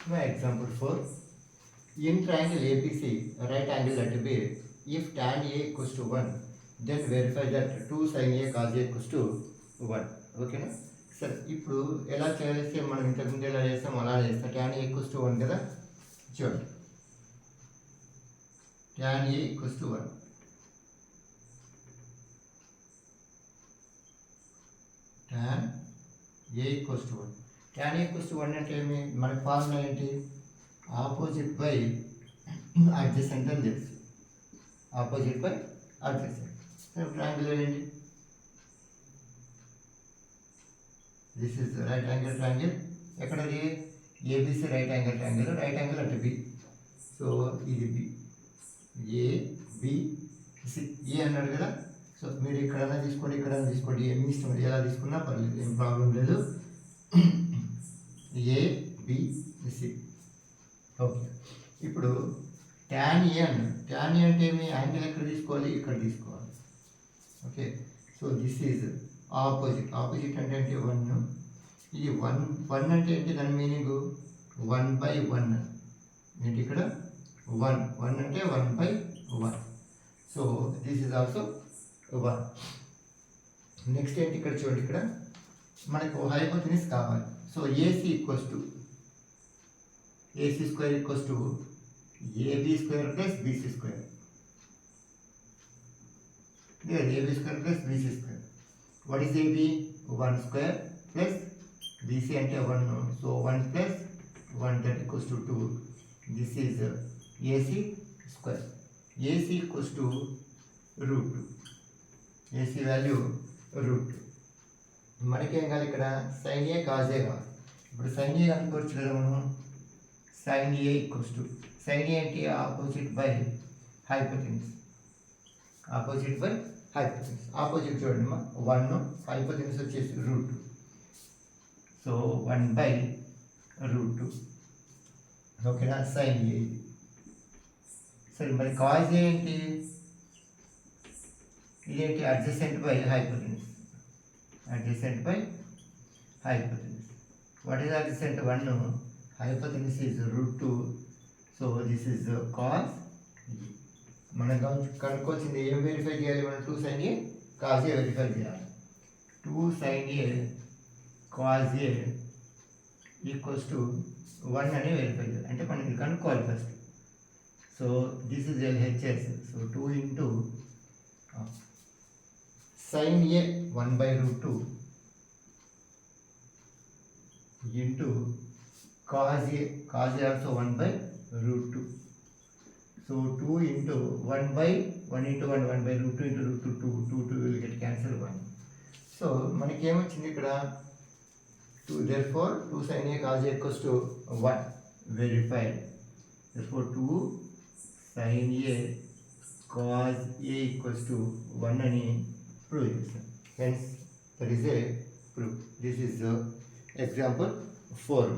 Now example 4. In triangle APC, right angle at B, if tan A equals to 1, then verify that 2 sin A cos A equals to 1. ఓకేనా సరే ఇప్పుడు ఎలా చేస్తే మనం ఇంతకుముందు ఎలా చేస్తాం అలా చేస్తాం. tan A equals to 1 కదా, చూడండి tan A equals to 1. tan A equals to 1. tan A equals to 1 అంటే ఏమి, మన ఫార్ములా ఏంటి, ఆపోజిట్ బై అడ్జసెంట్ అని తెలుసు. Opposite by adjacent. ట్రయాంగిల్ ఏంటి, this is right angle triangle. ఎక్కడది, ABC right angle triangle, right angle అంటే B. So ఇది బి, ఏబిసి, ఏ అన్నాడు కదా. సో మీరు ఇక్కడైనా తీసుకోండి, ఇక్కడైనా తీసుకోండి, ఏమి ఇష్టం ఎలా తీసుకున్నా పర్లేదు, ఏం ప్రాబ్లం లేదు. ఏబిసి. ఓకే, ఇప్పుడు tan A అన్నాడు. tan A అంటే ఏమి, యాంగిల్ ఎక్కడ తీసుకోవాలి, ఇక్కడ తీసుకోవాలి. Okay, so this is opposite. Opposite అంటే ఏంటి, 1. ఇది 1 అంటే ఏంటి, దాని మీనింగ్ 1/1 ఏంటి, ఇక్కడ 1 అంటే 1/1. So this is also 1. Next ఏంటి, ఇక్కడ చూడండి, ఇక్కడ మనకు హైపోటెన్యూస్ కావాలి. So AC equals to AC square equals to AB square plus BC square. Here AB square plus BC square. What is AB? 1 square plus BC ante 1. So 1 plus 1, that equals to 2. This is AC square. AC equals to root 2. AC value root 2. మనకి ఏం కావాలి, ఇక్కడ sin A cos A కావాలి. ఇప్పుడు sin A కనుక్కోవచ్చు కదా మనం. sin A equals to, sin A అంటే opposite by hypotenuse. Opposite by hypotenuse. Opposite చూడండి మా 1, హైపోటెన్యూస్ వచ్చేసి రూట్. సో 1/√2. ఓకేనా, sin A. సరే మరి cos A ఏంటి, ఇదేంటి, adjacent by hypotenuse. Adjacent by hypotenuse. What is adjacent, 1. hypotenuse is √2. so this is cos A. మనం కనుక్కోవాల్సింది ఏం వెరిఫై చేయాలి, మనం 2 sin A cos A verify చేయాలి. 2 sin A cos A equals to 1 అని వెరిఫై చేయాలి. అంటే మనం ఇది కనుక్కోవాలి first. So this is LHS. So 2 into sin A 1/√2 into cos A also 1/√2. So 2 into 1/1 into 1, 1/√2 into √2, 2 will get cancelled 1. So మనకి ఏమొచ్చింది ఇక్కడ 2. therefore 2 sin A cos A equals to 1. verified. therefore 2 sin A cos A equals to 1 అని prove చేస్తాం. hence that is a proof. This is the example 4.